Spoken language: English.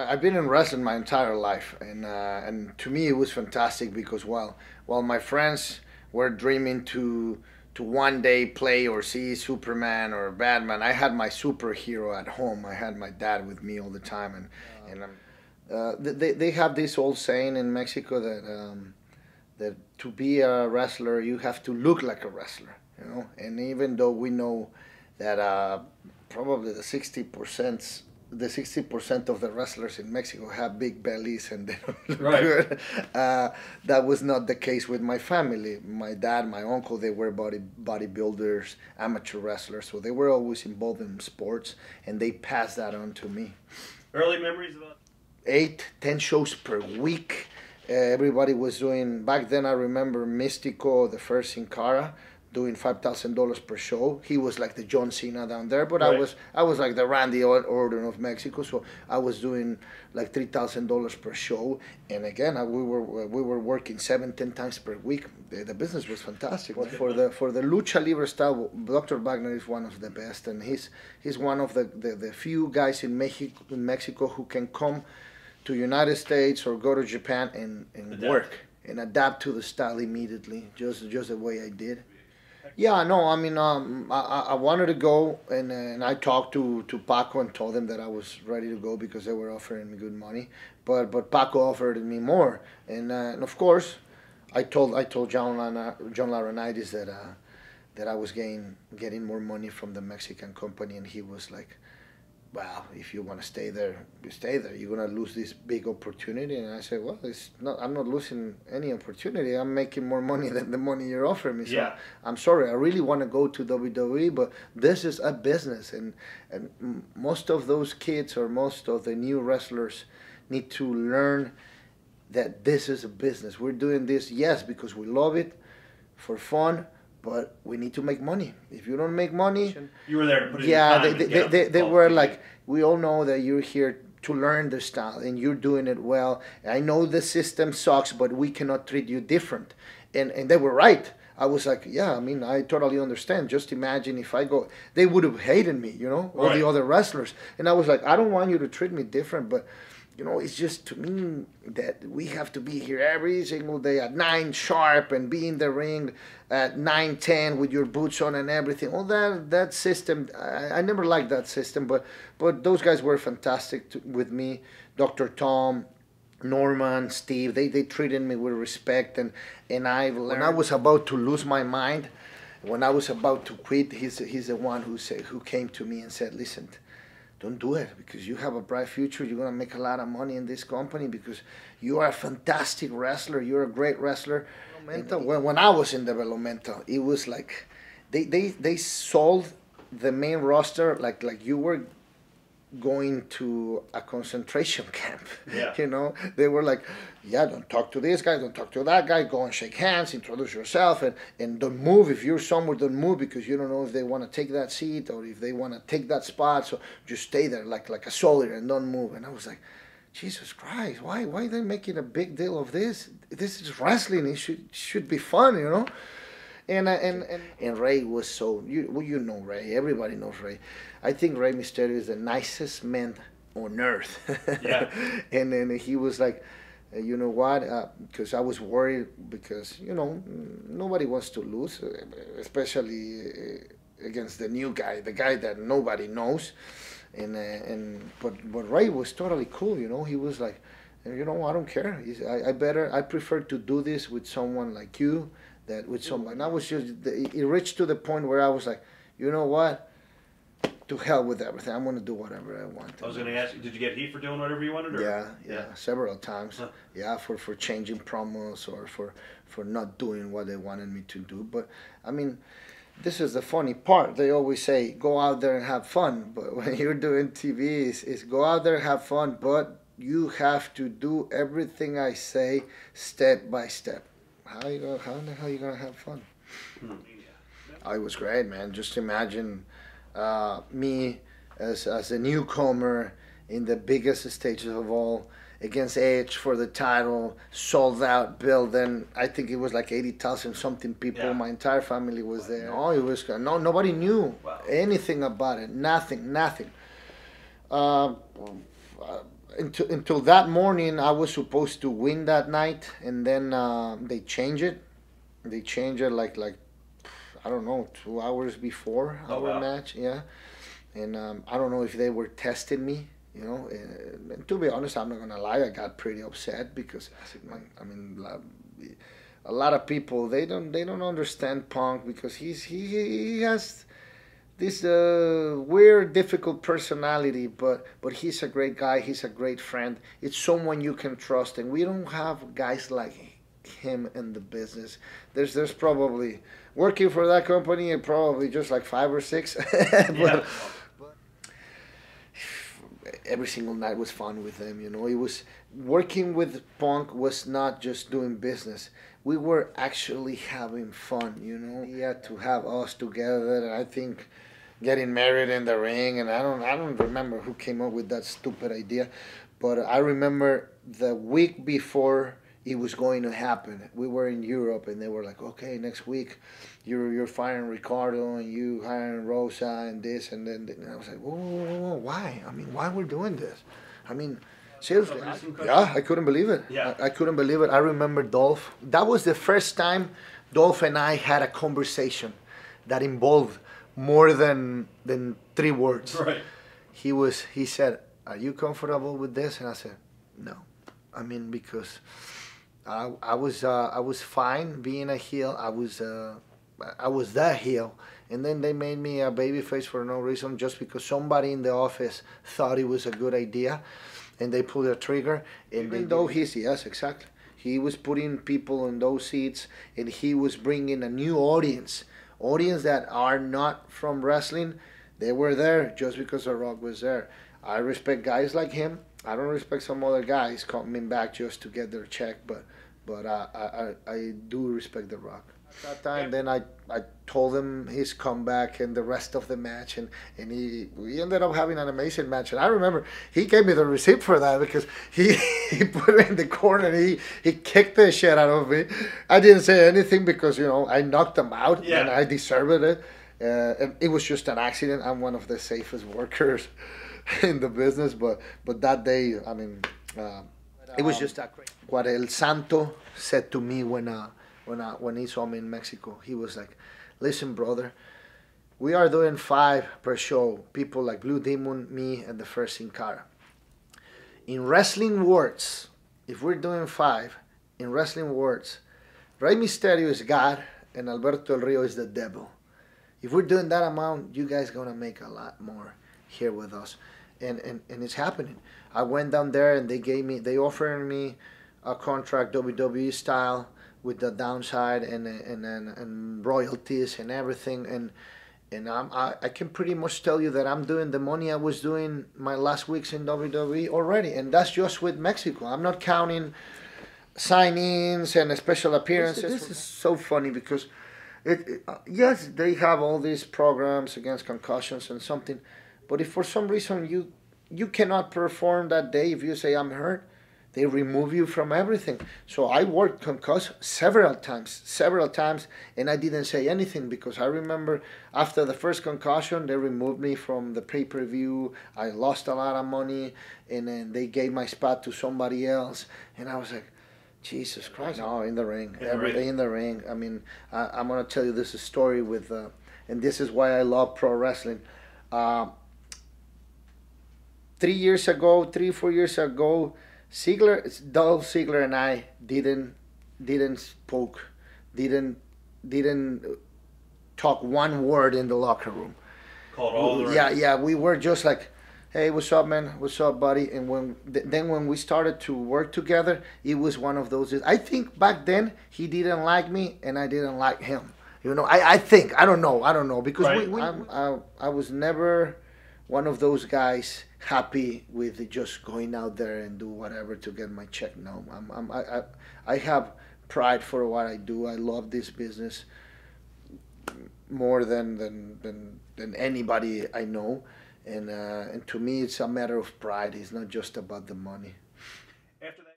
I've been in wrestling my entire life, and to me it was fantastic because while my friends were dreaming to one day play or see Superman or Batman, I had my superhero at home. I had my dad with me all the time, and they have this old saying in Mexico that to be a wrestler you have to look like a wrestler, you know. And even though we know that probably the 60% of the wrestlers in Mexico have big bellies and they don't look Right. good. That was not the case with my family. My dad, my uncle, they were bodybuilders, amateur wrestlers, so they were always involved in sports, and they passed that on to me. Early memories about 8, 10 shows per week. Everybody was doing, back then I remember Mystico, the first Sin Cara, doing $5,000 per show. He was like the John Cena down there, but Right. I was like the Randy Orton of Mexico, so I was doing like $3,000 per show. And again, we were working 7, 10 times per week. The business was fantastic. But for the lucha libre style, Dr. Wagner is one of the best, and he's one of the few guys in Mexico who can come to United States or go to Japan and work and adapt to the style immediately, just the way I did. Yeah, no, I mean, I wanted to go, and I talked to Paco and told him that I was ready to go because they were offering me good money, but Paco offered me more, and of course, I told John Laurinaitis that I was getting more money from the Mexican company, and he was like, well, if you want to stay there, you stay there. You're gonna lose this big opportunity. And I said, well, it's not. I'm not losing any opportunity. I'm making more money than the money you're offering me. So Yeah. I'm sorry. I really want to go to WWE, but this is a business, and most of those kids or most of the new wrestlers need to learn that this is a business. We're doing this, yes, because we love it, for fun. But we need to make money. If you don't make money, you were there to put in yeah, your time and get up they to were TV. like, we all know that you're here to learn the style and you're doing it well. I know the system sucks, but we cannot treat you different. And they were right. I was like, yeah, I mean, I totally understand. Just imagine if I go, they would have hated me, you know, all Right. the other wrestlers. And I was like, I don't want you to treat me different, but you know, it's just to me that we have to be here every single day at 9 sharp and be in the ring at 9:10 with your boots on and everything. All that system, I never liked that system, but those guys were fantastic with me. Dr. Tom, Norman, Steve, they treated me with respect, and I learned. When I was about to lose my mind, when I was about to quit, he's the one who came to me and said, listen, don't do it because you have a bright future. You're going to make a lot of money in this company because you are a fantastic wrestler. You're a great wrestler. When I was in developmental, it was like they sold the main roster like you were going to a concentration camp. Yeah. You know, they were like, yeah, don't talk to this guy, don't talk to that guy, go and shake hands, introduce yourself, and don't move. If you're somewhere, don't move because you don't know if they want to take that seat or if they want to take that spot. So just stay there like a soldier and don't move. And I was like, Jesus Christ, why are they making a big deal of this? This is wrestling. It should be fun, you know. And Ray was so, you know Ray, everybody knows Ray. I think Ray Mysterio is the nicest man on earth. Yeah. And then he was like, you know what, because I was worried because, you know, nobody wants to lose, especially against the new guy, the guy that nobody knows. But Ray was totally cool, you know. He was like, you know, I don't care. I prefer to do this with someone like you that with someone. I was just, it reached to the point where I was like, you know what? To hell with everything. I'm going to do whatever I want. I was going to ask you, did you get heat for doing whatever you wanted? Or? Yeah, several times. Huh. Yeah, for changing promos or for not doing what they wanted me to do. But I mean, this is the funny part. They always say, go out there and have fun. But when you're doing TV, it's go out there, have fun, but you have to do everything I say step by step. How the hell are you gonna have fun? Oh, it was great, man. Just imagine me as a newcomer in the biggest stages of all against Edge for the title, sold out building. I think it was like 80,000 something people. Yeah. My entire family was there. Oh, it was nobody knew Wow. anything about it. Nothing. Uh, until that morning, I was supposed to win that night, and then they changed it. They changed it like I don't know, 2 hours before Oh, our wow. match. Yeah, and I don't know if they were testing me. And to be honest, I'm not gonna lie. I got pretty upset because I mean, a lot of people they don't understand Punk because he has this weird, difficult personality, but he's a great guy. He's a great friend. It's someone you can trust, and we don't have guys like him in the business. There's probably working for that company, and probably just like five or six. Yeah. But every single night was fun with them. It was working with Punk was not just doing business. We were actually having fun. He had to have us together, and I think getting married in the ring, and I don't remember who came up with that stupid idea, but I remember the week before it was going to happen. We were in Europe, and they were like, "Okay, next week, you're firing Ricardo, and you hiring Rosa, and this, and then." And I was like, "Whoa, why? I mean, why we're doing this? I mean." Seriously, I couldn't believe it. Yeah. I couldn't believe it. I remember Dolph. That was the first time Dolph and I had a conversation that involved more than 3 words. Right. He said, "Are you comfortable with this?" And I said, "No." I mean, because I was fine being a heel. I was the heel, and then they made me a babyface for no reason, just because somebody in the office thought it was a good idea, and they pulled the trigger. And even though yes, exactly, he was putting people in those seats, and he was bringing a new audience that are not from wrestling. They were there just because The Rock was there. I respect guys like him. I don't respect some other guys coming back just to get their check, but I do respect The Rock. At that time, then I told him his comeback and the rest of the match, and we ended up having an amazing match. And I remember he gave me the receipt for that because he put it in the corner. He kicked the shit out of me. I didn't say anything because I knocked him out, Yeah. and I deserved it. And it was just an accident. I'm one of the safest workers in the business, but that day, I mean, it was just that crazy. What El Santo said to me when he saw me in Mexico, he was like, "Listen, brother, we are doing 5 per show. People like Blue Demon, me, and the first Sin Cara. In wrestling words, if we're doing 5, in wrestling words, Rey Mysterio is God and Alberto El Rio is the devil. If we're doing that amount, you guys gonna make a lot more here with us." And it's happening. I went down there and they offered me a contract WWE style with the downside and royalties and everything, and I can pretty much tell you that I'm doing the money I was doing my last weeks in WWE already, and that's just with Mexico. I'm not counting sign-ins and special appearances. This is so funny because yes, they have all these programs against concussions and something, but if for some reason you cannot perform that day, if you say I'm hurt, they remove you from everything. So I worked concussed several times, and I didn't say anything because I remember after the first concussion, they removed me from the pay-per-view. I lost a lot of money, and then they gave my spot to somebody else, and I was like, Jesus Christ! No, in the ring, every day in the ring. I mean, I'm gonna tell you this story with, and this is why I love pro wrestling. 3 or 4 years ago, Dolph Ziggler and I didn't talk one word in the locker room. Called all the Yeah, we were just like, "Hey, what's up, man? What's up, buddy?" And when we started to work together, it was one of those. I think back then he didn't like me and I didn't like him. I think I don't know because Right. I was never one of those guys happy with just going out there and do whatever to get my check. No, I have pride for what I do. I love this business more than anybody I know, and to me it's a matter of pride. It's not just about the money.